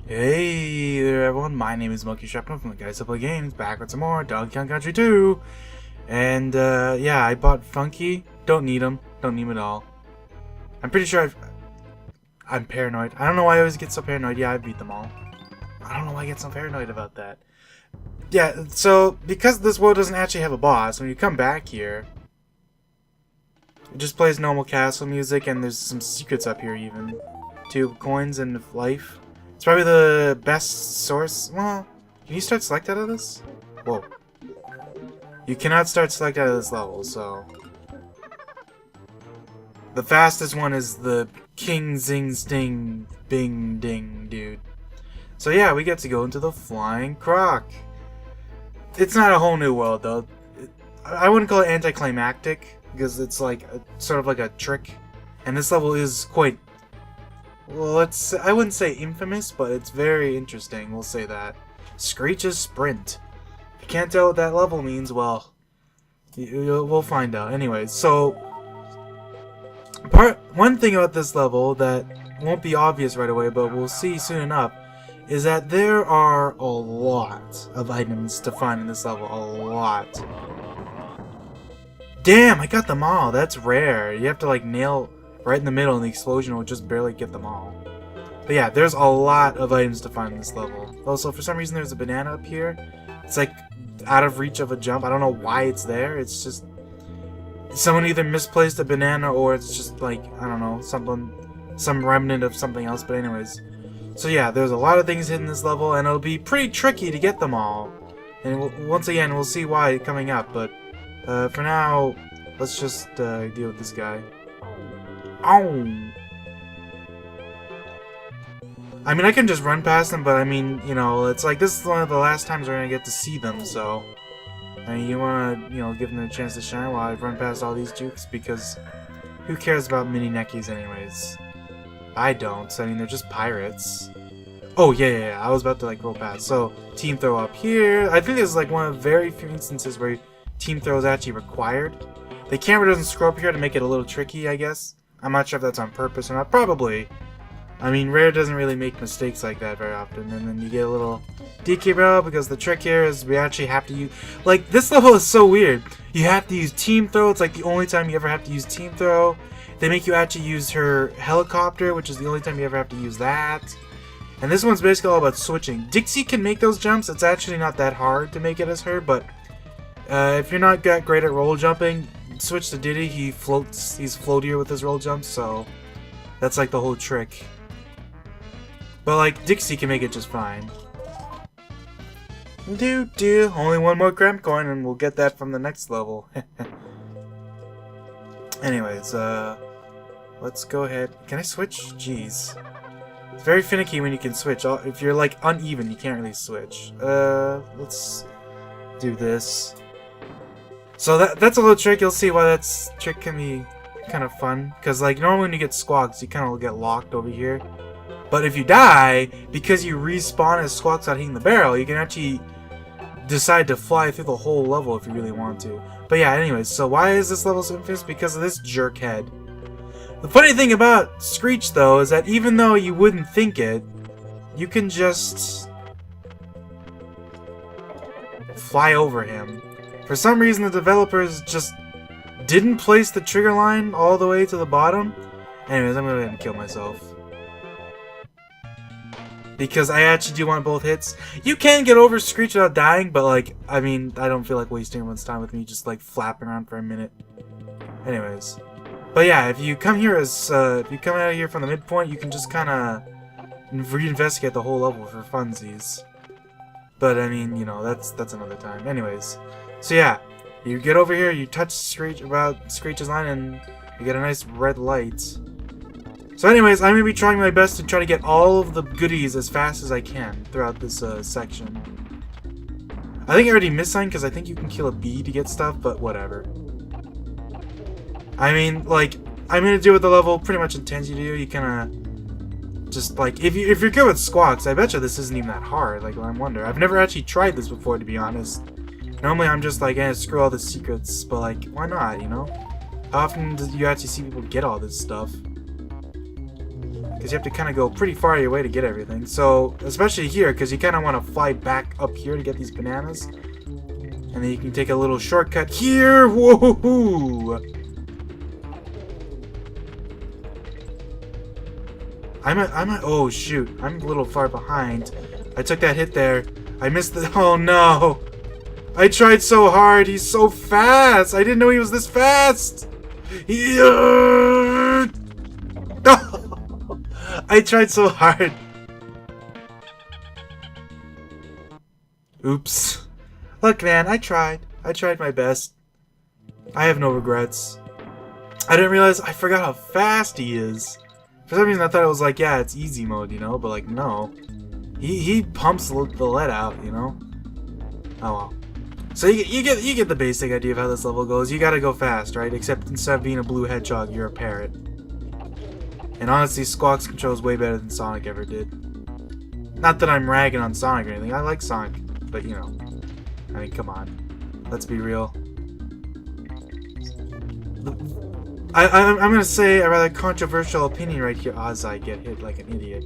Hey there everyone, my name is Monkey Shrapnel from the Guys That Play Games, back with some more Donkey Kong Country 2! And yeah, I bought Funky. Don't need him at all. I'm pretty sure I'm paranoid. I don't know why I always get so paranoid. Yeah, I beat them all. I don't know why I get so paranoid about that. Yeah, so because this world doesn't actually have a boss, when you come back here, it just plays normal castle music, and there's some secrets up here even. 2 coins and life. It's probably the best source. Well, can you start select out of this? Whoa. You cannot start select out of this level, so... The fastest one is the King Zing Sting Bing Ding dude. So yeah, we get to go into the Flying Croc. It's not a whole new world though. I wouldn't call it anticlimactic, because it's like sort of like a trick. And this level is quite... Well, I wouldn't say infamous, but it's very interesting, we'll say that. Screech's Sprint. If you can't tell what that level means, well, we'll find out. Anyways, so, one thing about this level that won't be obvious right away, but we'll see soon enough, is that there are a lot of items to find in this level. A lot. Damn, I got them all. That's rare. You have to, like, nail... right in the middle, and the explosion will just barely get them all. But yeah, there's a lot of items to find in this level. Also, for some reason, there's a banana up here. It's like out of reach of a jump. I don't know why it's there. It's just someone either misplaced a banana, or it's just like, I don't know, some remnant of something else. But anyways, so yeah, there's a lot of things hidden in this level, and it'll be pretty tricky to get them all. And once again, we'll see why coming up. But for now, let's just deal with this guy. Ow! I mean, I can just run past them, but I mean, you know, it's like this is one of the last times we're gonna get to see them, so... I mean, you wanna, you know, give them a chance to shine while I run past all these jukes, because who cares about mini neckies anyways? I don't. I mean, they're just pirates. Oh, yeah, I was about to, like, roll past. So, team throw up here. I think this is, like, one of very few instances where team throw is actually required. The camera doesn't scroll up here to make it a little tricky, I guess. I'm not sure if that's on purpose or not. Probably. I mean, Rare doesn't really make mistakes like that very often. And then you get a little DKC because the trick here is we actually have to use... Like, this level is so weird. You have to use Team Throw. It's like the only time you ever have to use Team Throw. They make you actually use her helicopter, which is the only time you ever have to use that. And this one's basically all about switching. Dixie can make those jumps. It's actually not that hard to make it as her, but if you're not that great at roll jumping, switch to Diddy. He floats. He's floatier with his roll jumps, so that's like the whole trick. But like Dixie can make it just fine. Only one more cramp coin, and we'll get that from the next level. Anyways, let's go ahead. Can I switch? Jeez, it's very finicky when you can switch. If you're like uneven, you can't really switch. Let's do this. So that's a little trick. You'll see why that trick can be kind of fun. Because like normally when you get squawks, you kind of get locked over here. But if you die, because you respawn as squawks out hitting the barrel, you can actually decide to fly through the whole level if you really want to. But yeah, anyways, so why is this level so infamous? Because of this jerk head. The funny thing about Screech though is that even though you wouldn't think it, you can just fly over him. For some reason, the developers just didn't place the trigger line all the way to the bottom. Anyways, I'm gonna go ahead and kill myself. Because I actually do want both hits. You can get over Screech without dying, but like, I mean, I don't feel like wasting everyone's time with me just like flapping around for a minute. Anyways. But yeah, if you come here as, if you come out of here from the midpoint, you can just kind of reinvestigate the whole level for funsies. But I mean, you know, that's another time. Anyways. So yeah, you get over here, you touch Screech's line, and you get a nice red light. So anyways, I'm going to be trying my best to try to get all of the goodies as fast as I can throughout this section. I think I already missed something because I think you can kill a bee to get stuff, but whatever. I mean, like, I'm going to do what the level pretty much intends you to do. You kind of just, like, if you're good with squawks, I bet you this isn't even that hard. Like, I wonder. I've never actually tried this before, to be honest. Normally I'm just like, screw all the secrets, but like, why not, you know? How often do you actually see people get all this stuff? because you have to kind of go pretty far out of your way to get everything. So, especially here, because you kind of want to fly back up here to get these bananas. And then you can take a little shortcut here. Whoa! Oh shoot, I'm a little far behind. I took that hit there. I missed the, oh no! I tried so hard, he's so fast! I didn't know he was this fast! I tried so hard. Oops. Look man, I tried. I tried my best. I have no regrets. I didn't realize, I forgot how fast he is. For some reason I thought it was like, yeah, it's easy mode, you know? But like, no. He pumps the lead out, you know? Oh well. So you get the basic idea of how this level goes. You gotta go fast, right? Except instead of being a blue hedgehog, you're a parrot. And honestly, Squawk's control is way better than Sonic ever did. Not that I'm ragging on Sonic or anything. I like Sonic, but you know. I mean, come on. Let's be real. I'm gonna say a rather controversial opinion right here as I get hit like an idiot.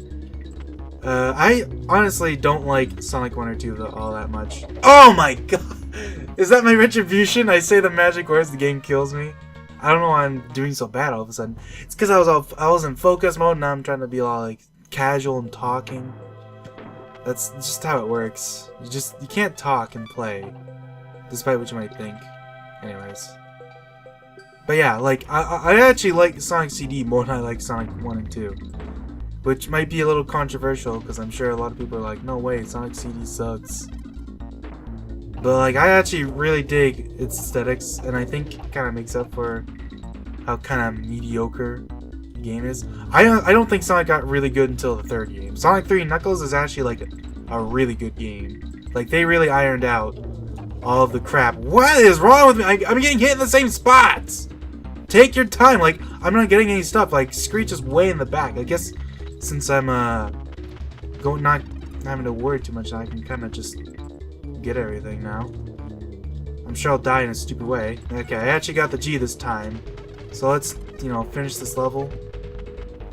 I honestly don't like Sonic 1 or 2 all that much. Oh my god! Is that my retribution? I say the magic words, the game kills me. I don't know why I'm doing so bad all of a sudden. It's because I was in focus mode, and now I'm trying to be all like casual and talking. That's just how it works. You can't talk and play, despite what you might think. Anyways. But yeah, like, I actually like Sonic CD more than I like Sonic 1 and 2. Which might be a little controversial, because I'm sure a lot of people are like, no way, Sonic CD sucks. But like, I actually really dig its aesthetics, and I think it kind of makes up for how kind of mediocre the game is. I don't think Sonic got really good until the third game. Sonic 3 Knuckles is actually like a really good game. Like, they really ironed out all of the crap. What is wrong with me? I'm getting hit in the same spots! Take your time, like, I'm not getting any stuff, like, Screech is way in the back. I guess, since I'm, not having to worry too much, I can kind of just get everything now. I'm sure I'll die in a stupid way. Okay, I actually got the G this time. So let's, you know, finish this level.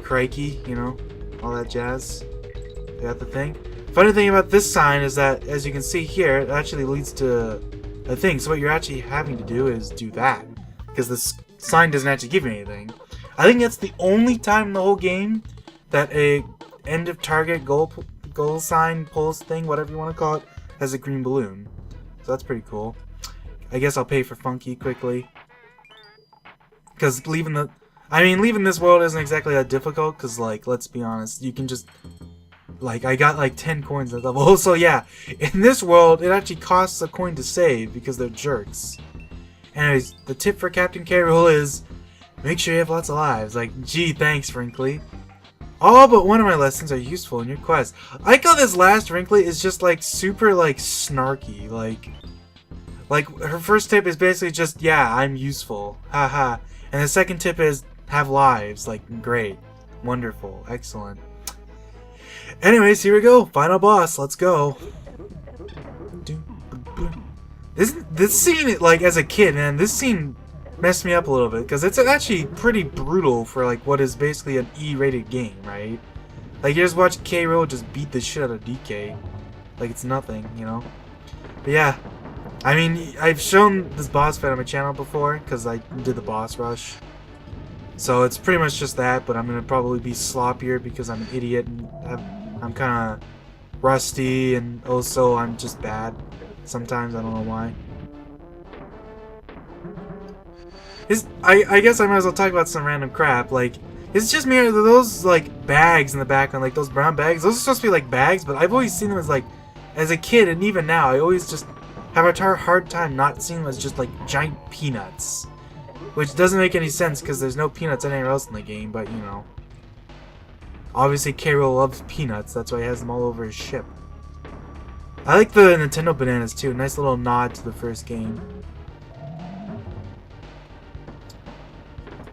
Crikey, you know, all that jazz. Got the thing. Funny thing about this sign is that, as you can see here, it actually leads to a thing. So what you're actually having to do is do that. Because this sign doesn't actually give you anything. I think that's the only time in the whole game that a end of target goal sign, pulse thing, whatever you want to call it, has a green balloon. So that's pretty cool. I guess I'll pay for Funky quickly. Because leaving this world isn't exactly that difficult, because, like, let's be honest, you can just, like, I got, like, 10 coins at level. So, yeah, in this world, it actually costs a coin to save, because they're jerks. Anyways, the tip for Captain K.Rool is, make sure you have lots of lives. Like, gee, thanks, Wrinkly. All but one of my lessons are useful in your quest. I like how this last Wrinkly is just, like, super, like, snarky. Like, her first tip is basically just, yeah, I'm useful. Haha. And the second tip is, have lives. Like, great. Wonderful. Excellent. Anyways, here we go. Final boss. Let's go. This scene, like, as a kid, man, this scene messed me up a little bit. Because it's actually pretty brutal for, like, what is basically an E-rated game, right? Like, you just watch K.Rool just beat the shit out of DK. Like, it's nothing, you know? But yeah. I mean, I've shown this boss fight on my channel before, because I did the boss rush. So it's pretty much just that, but I'm going to probably be sloppier because I'm an idiot and I'm kind of rusty, and also I'm just bad. Sometimes, I don't know why. I guess I might as well talk about some random crap, like, it's just me, those, like, bags in the background, like, those brown bags, those are supposed to be, like, bags, but I've always seen them as, like, as a kid, and even now, I always just have a hard time not seeing them as just, like, giant peanuts. Which doesn't make any sense, because there's no peanuts anywhere else in the game, but, you know. Obviously, K.Rool loves peanuts, that's why he has them all over his ship. I like the Nintendo bananas, too, nice little nod to the first game.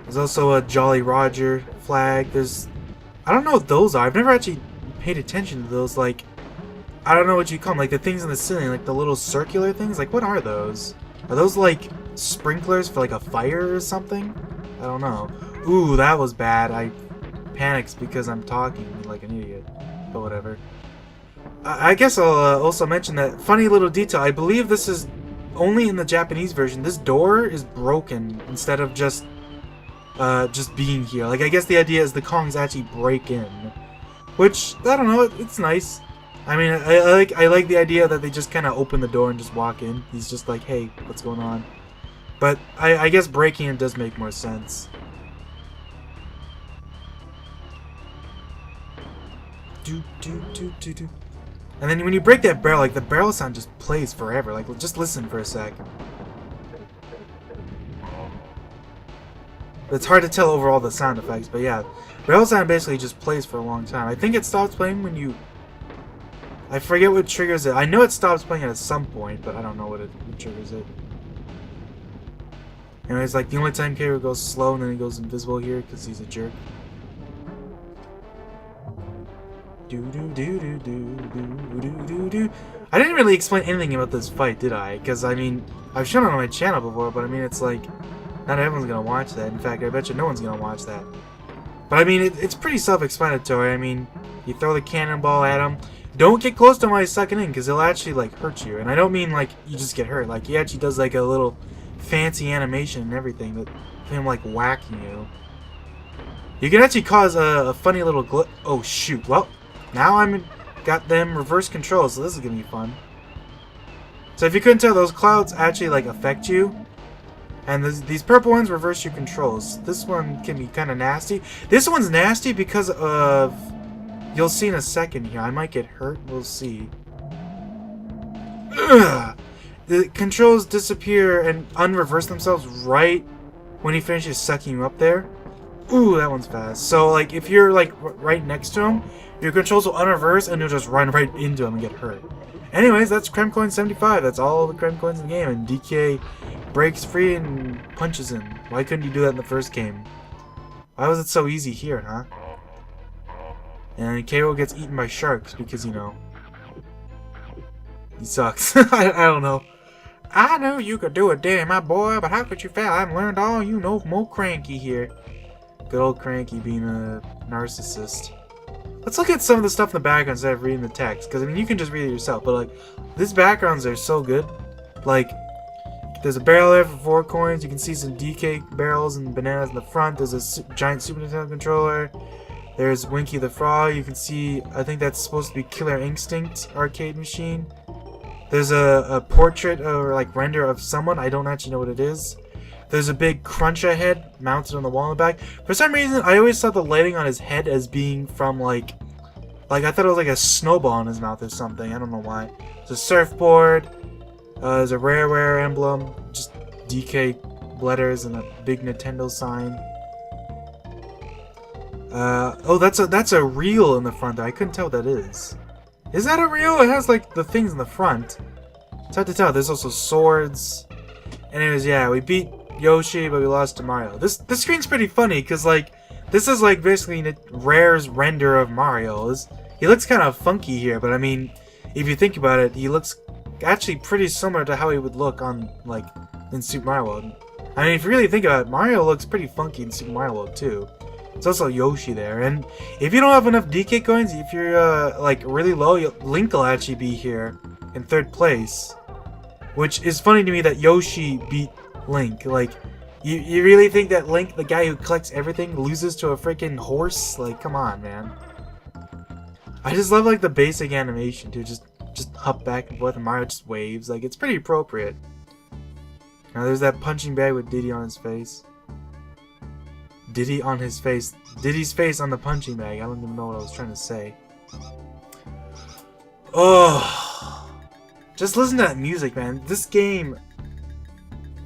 There's also a Jolly Roger flag, I don't know what those are, I've never actually paid attention to those, like, I don't know what you call them, like the things in the ceiling, like the little circular things, like what are those? Are those like sprinklers for like a fire or something? I don't know. Ooh, that was bad. I panics because I'm talking like an idiot. But whatever. I guess I'll also mention that funny little detail. I believe this is only in the Japanese version. This door is broken instead of just being here. Like, I guess the idea is the Kongs actually break in. Which, I don't know, it's nice. I mean, I like the idea that they just kind of open the door and just walk in. He's just like, hey, what's going on? But I guess breaking in does make more sense. And then when you break that barrel, like, the barrel sound just plays forever. Like, just listen for a sec. It's hard to tell over all the sound effects, but yeah. Barrel sound basically just plays for a long time. I think it stops playing when you... I forget what triggers it. I know it stops playing at some point, but I don't know what triggers it. Anyways, like, the only time K.Rool goes slow and then he goes invisible here because he's a jerk. I didn't really explain anything about this fight, did I? Because, I mean, I've shown it on my channel before, but I mean, it's like, not everyone's gonna watch that. In fact, I bet you no one's gonna watch that. But I mean, it's pretty self-explanatory. I mean, you throw the cannonball at him. Don't get close to him while he's sucking in, because he'll actually, like, hurt you. And I don't mean, like, you just get hurt. Like, he actually does, like, a little fancy animation and everything that him, like, whacking you. You can actually cause a funny little glitch. Oh, shoot. Well, now I'm got them reverse control, so this is gonna be fun. So if you couldn't tell, those clouds actually, like, affect you. And these purple ones reverse your controls. This one can be kind of nasty. This one's nasty because of... You'll see in a second here. I might get hurt. We'll see. Ugh. The controls disappear and unreverse themselves right when he finishes sucking you up there. Ooh, that one's fast. So, like, if you're, like, right next to him, your controls will unreverse and you'll just run right into him and get hurt. Anyways, that's Creme Coin 75. That's all the Creme Coins in the game. And DK breaks free and punches him. Why couldn't you do that in the first game? Why was it so easy here, huh? And K.Rool gets eaten by sharks because, you know, he sucks. I don't know. I knew you could do it, damn my boy, but how could you fail? I've learned all you know from old Cranky here. Good old Cranky being a narcissist. Let's look at some of the stuff in the background instead of reading the text, because I mean you can just read it yourself. But like, these backgrounds are so good. Like, there's a barrel there for 4 coins. You can see some DK barrels and bananas in the front. There's a giant Super Nintendo controller. There's Winky the Frog. You can see, I think that's supposed to be Killer Instinct arcade machine. There's a portrait or like render of someone. I don't actually know what it is. There's a big Cruncha head mounted on the wall in the back. For some reason, I always saw the lighting on his head as being from like I thought it was like a snowball in his mouth or something. I don't know why. There's a surfboard. There's a Rareware emblem. Just DK letters and a big Nintendo sign. Oh, that's a reel in the front there. I couldn't tell what that is. Is that a reel? It has like the things in the front. It's hard to tell. There's also swords. Anyways, yeah, we beat Yoshi, but we lost to Mario. This screen's pretty funny because like this is like basically Rare's render of Mario. He looks kind of funky here, but I mean, if you think about it, he looks actually pretty similar to how he would look on like in Super Mario World. I mean, if you really think about it, Mario looks pretty funky in Super Mario World too. There's also Yoshi there, and if you don't have enough DK coins, if you're like really low, Link will actually be here in 3rd place. Which is funny to me that Yoshi beat Link. Like, you really think that Link, the guy who collects everything, loses to a freaking horse? Like, come on, man. I just love like the basic animation too. Just hop back and forth, and Mario just waves. Like, it's pretty appropriate. Now there's that punching bag with Diddy on his face. Diddy on his face. Diddy's face on the punching bag. I don't even know what I was trying to say. Oh, just listen to that music, man. This game,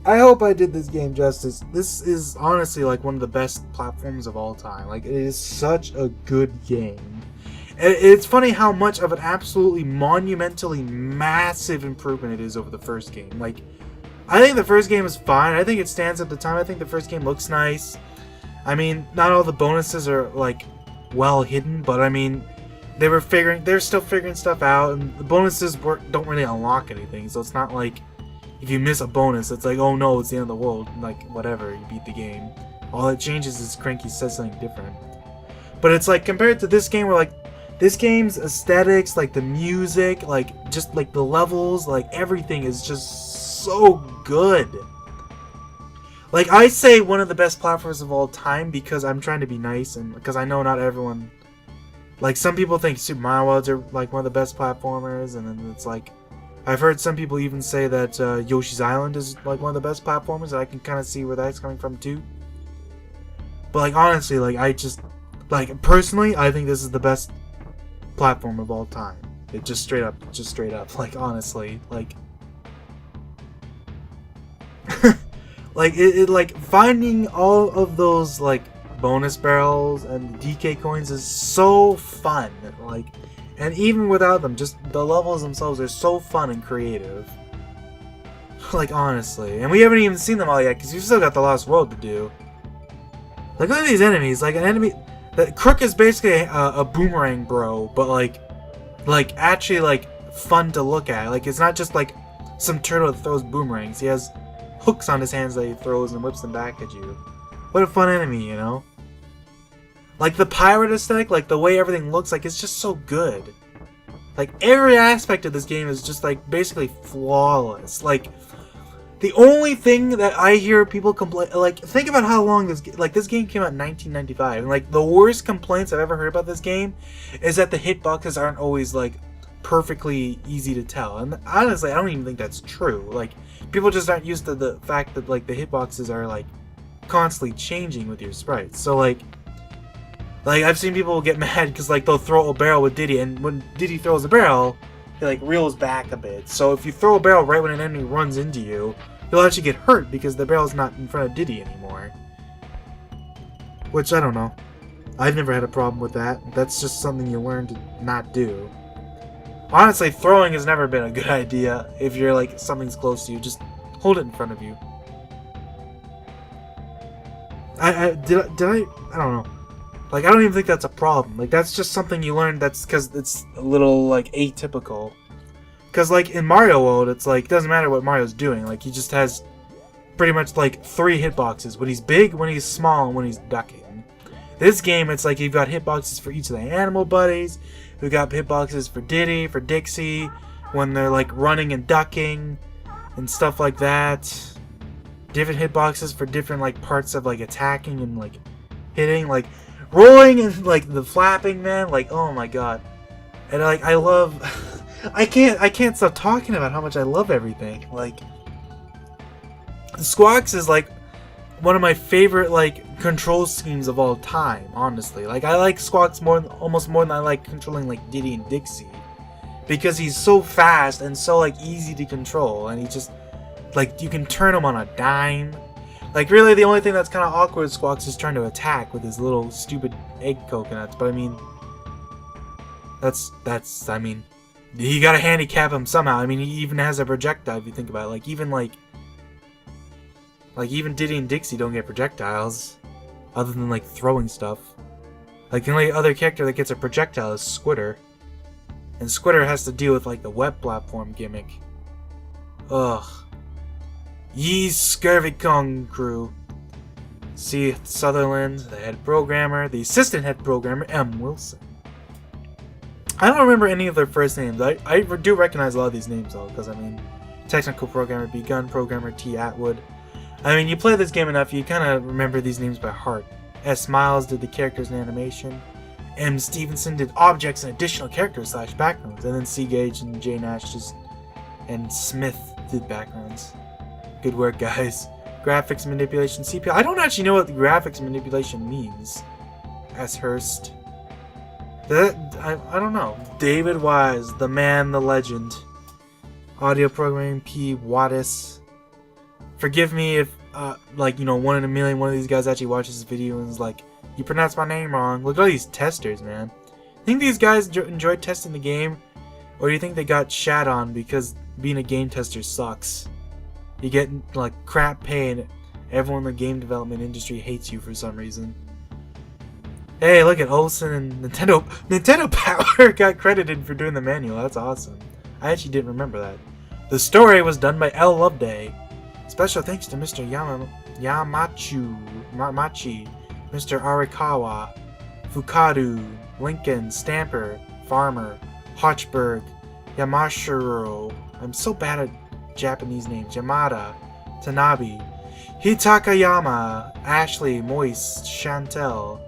I hope I did this game justice. This is honestly like one of the best platforms of all time. Like, it is such a good game. It's funny how much of an absolutely monumentally massive improvement it is over the first game. Like, I think the first game is fine. I think it stands up to time. I think the first game looks nice. I mean, not all the bonuses are like well hidden, but I mean, they're still figuring stuff out, and the bonuses don't really unlock anything. So it's not like if you miss a bonus, it's like, oh no, it's the end of the world. Like, whatever, you beat the game. All it changes is Cranky says something different. But it's like compared to this game, where like this game's aesthetics, like the music, like just like the levels, like everything is just so good. Like I say one of the best platformers of all time because I'm trying to be nice and because I know not everyone, like some people think Super Mario Worlds are like one of the best platformers, and then it's like I've heard some people even say that Yoshi's Island is like one of the best platformers, and I can kind of see where that's coming from too. But like honestly, like I just like personally, I think this is the best platform of all time. It just straight up, like honestly, like like it like finding all of those like bonus barrels and DK coins is so fun, like, and even without them, just the levels themselves are so fun and creative. Like honestly, and we haven't even seen them all yet because we've still got the Lost World to do. Like look at these enemies, like an enemy. That Crook is basically a boomerang bro, but like actually like fun to look at. Like it's not just like some turtle that throws boomerangs. He has hooks on his hands that he throws and whips them back at you. What a fun enemy, you know? Like the pirate aesthetic, like the way everything looks, like it's just so good. Like every aspect of this game is just like basically flawless. Like the only thing that I hear people complain, like think about how long this game came out in 1995, and like the worst complaints I've ever heard about this game is that the hitboxes aren't always like perfectly easy to tell. And honestly, I don't even think that's true. Like people just aren't used to the fact that like the hitboxes are like constantly changing with your sprites. So like I've seen people get mad because like they'll throw a barrel with Diddy, and when Diddy throws a barrel, it like reels back a bit. So if you throw a barrel right when an enemy runs into you, you'll actually get hurt because the barrel's not in front of Diddy anymore. Which I don't know. I've never had a problem with that. That's just something you learn to not do. Honestly, throwing has never been a good idea. If you're like something's close to you, just hold it in front of you. I don't know. Like, I don't even think that's a problem. Like, that's just something you learn. That's because it's a little, like, atypical. Because, like, in Mario World, it's like, it doesn't matter what Mario's doing. Like, he just has pretty much, like, 3 hitboxes. When he's big, when he's small, and when he's ducking. This game, it's like you've got hitboxes for each of the animal buddies. We've got hitboxes for Diddy, for Dixie, when they're, like, running and ducking, and stuff like that. Different hitboxes for different, like, parts of, like, attacking and, like, hitting, like... rolling and like the flapping, man, like oh my god. And like I love I can't stop talking about how much I love everything. Like Squawks is like one of my favorite like control schemes of all time, honestly. Like I like Squawks almost more than I like controlling like Diddy and Dixie. Because he's so fast and so like easy to control, and he just like you can turn him on a dime. Like, really, the only thing that's kind of awkward with Squawks is trying to attack with his little stupid egg coconuts. But, I mean, I mean, you gotta handicap him somehow. I mean, he even has a projectile, if you think about it. Like, even Diddy and Dixie don't get projectiles, other than, like, throwing stuff. Like, the only other character that gets a projectile is Squitter. And Squitter has to deal with, like, the web platform gimmick. Ugh. Ye Scurvy Kong crew. See Sutherland, the head programmer, the assistant head programmer, M. Wilson. I don't remember any of their first names. I do recognize a lot of these names though, because I mean, technical programmer B. Gunn, programmer T. Atwood. I mean, you play this game enough, you kind of remember these names by heart. S. Miles did the characters and animation. M. Stevenson did objects and additional characters / backgrounds, and then C. Gage and J. Nash and Smith did backgrounds. Good work, guys. Graphics manipulation CPI. I don't actually know what the graphics manipulation means. S. Hurst. I don't know. David Wise, the man, the legend. Audio programming P. Wattis. Forgive me if, like, you know, 1 in a million one of these guys actually watches this video and is like, you pronounced my name wrong. Look at all these testers, man. Think these guys enjoyed testing the game? Or do you think they got shat on because being a game tester sucks? You get, like, crap pay and everyone in the game development industry hates you for some reason. Hey, look at Olsen and Nintendo Power got credited for doing the manual. That's awesome. I actually didn't remember that. The story was done by L. Loveday. Special thanks to Mr. Yamachi, Mr. Arikawa, Fukadu, Lincoln, Stamper, Farmer, Hochberg, Yamashiro. I'm so bad at Japanese names. Yamada, Tanabe, Hitakayama, Ashley, Moist, Chantel.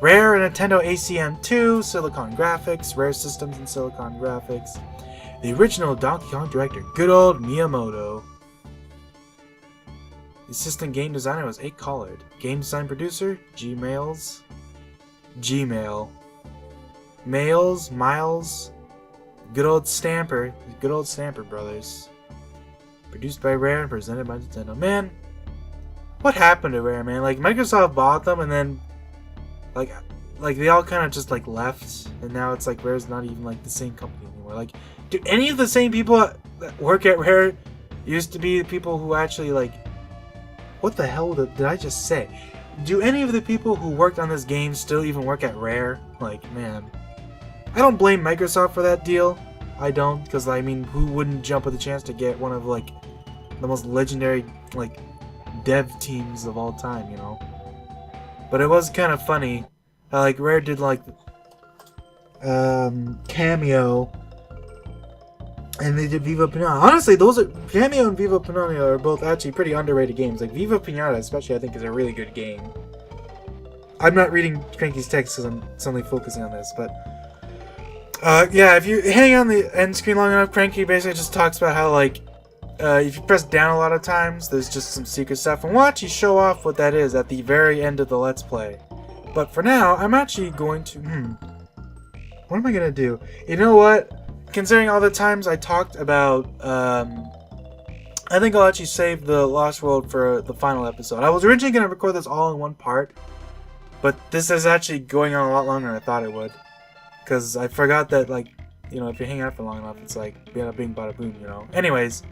Rare Nintendo ACM2, Silicon Graphics, Rare Systems and Silicon Graphics. The original Donkey Kong director, good old Miyamoto. The assistant game designer was A. Collard. Game design producer, Gmail. Miles. Good old Stamper brothers. Produced by Rare and presented by Nintendo. Man, what happened to Rare, man? Like, Microsoft bought them and then like they all kind of just like left, and now it's like Rare's not even like the same company anymore. Like, do any of the same people that work at Rare used to be the people who actually like, what the hell did I just say? Do any of the people who worked on this game still even work at Rare? Like, man, I don't blame Microsoft for that deal. I don't, because I mean, who wouldn't jump at the chance to get one of like the most legendary like dev teams of all time, you know? But it was kind of funny how like Rare did like Cameo, and they did Viva Pinata. Honestly, Cameo and Viva Pinata are both actually pretty underrated games. Like Viva Pinata, especially, I think is a really good game. I'm not reading Cranky's text because I'm suddenly focusing on this, but yeah, if you hang on the end screen long enough, Cranky basically just talks about how like if you press down a lot of times, there's just some secret stuff, and watch you show off what that is at the very end of the Let's Play. But for now, I'm actually going to what am I gonna do? You know what? Considering all the times I talked about, I think I'll actually save the Lost World for the final episode. I was originally going to record this all in one part, but this is actually going on a lot longer than I thought it would. Because I forgot that, like, you know, if you hang out for long enough, it's like, bada bing, bada boom, you know. Anyways,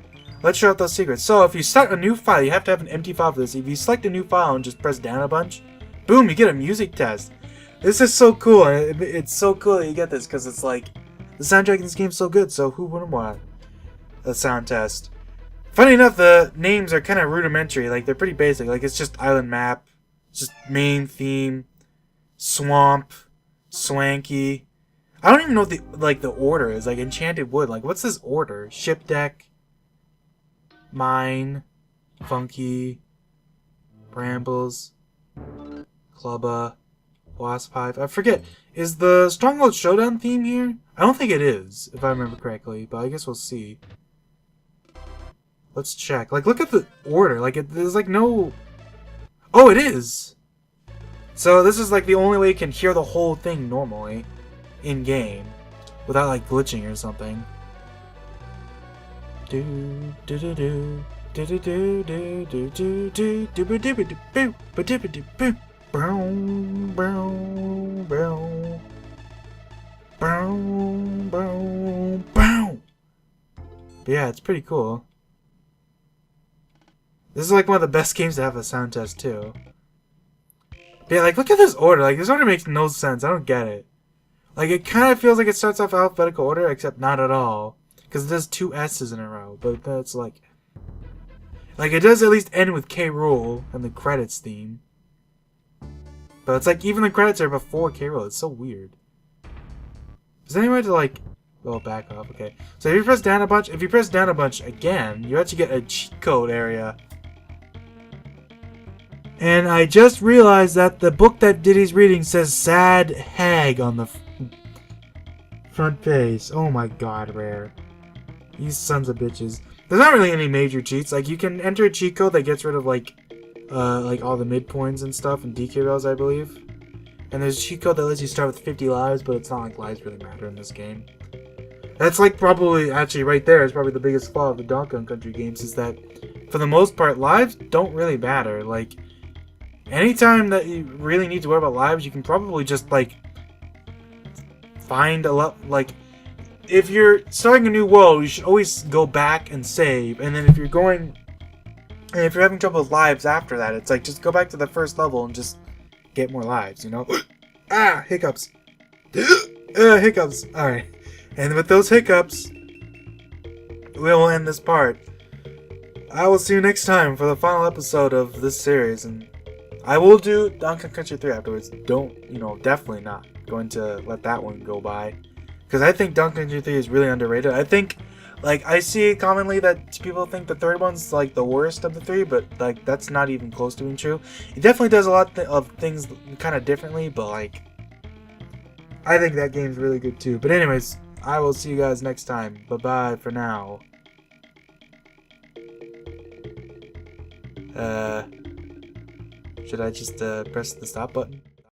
let's show out those secrets. So, if you start a new file, you have to have an empty file for this. If you select a new file and just press down a bunch, boom, you get a music test. This is so cool. It's so cool that you get this, because it's like, the soundtrack in this game is so good, so who wouldn't want a sound test? Funny enough, the names are kind of rudimentary. Like, they're pretty basic. Like, it's just island map, just main theme, swamp, swanky. I don't even know what the order is. Like, enchanted wood. Like, what's this order? Ship deck, mine, funky, brambles, clubba, wasp hive. I forget. Is the Stronghold Showdown theme here? I don't think it is, if I remember correctly, but I guess we'll see. Let's check. Like, look at the order. Like, there's like no... Oh, it is! So this is like the only way you can hear the whole thing normally in-game without like glitching or something. Do do do do do do do do do do do do do do do do. Brown, brown, brown, brown, brown, brown. But yeah, it's pretty cool. This is like one of the best games to have a sound test too. But yeah, like look at this order. Like this order makes no sense. I don't get it. Like it kind of feels like it starts off alphabetical order, except not at all, because it does 2 S's in a row. But that's like it does at least end with K.Rool and the credits theme. But it's like even the credits are before K.Rool. It's so weird. Is there any way to like... Oh, back off. Okay. So if you press down a bunch, again, you actually get a cheat code area. And I just realized that the book that Diddy's reading says Sad Hag on the front page. Oh my god, Rare. You sons of bitches. There's not really any major cheats. Like, you can enter a cheat code that gets rid of like all the midpoints and stuff and DK rails, I believe. And there's a cheat code that lets you start with 50 lives, but it's not like lives really matter in this game. That's like probably, actually right there is probably the biggest flaw of the Donkey Kong Country games, is that for the most part, lives don't really matter. Like, anytime that you really need to worry about lives, you can probably just like find a lot, like, if you're starting a new world, you should always go back and save, and then if you're having trouble with lives after that, it's like, just go back to the first level and just get more lives, you know? Ah! Hiccups. Hiccups. Alright. And with those hiccups, we will end this part. I will see you next time for the final episode of this series, and I will do Donkey Kong Country 3 afterwards. Don't, definitely not going to let that one go by. Because I think Donkey Kong Country 3 is really underrated. I think, like, I see commonly that people think the third one's, like, the worst of the three, but, like, that's not even close to being true. It definitely does a lot of things kind of differently, but, like, I think that game's really good, too. But anyways, I will see you guys next time. Bye-bye for now. Should I just press the stop button?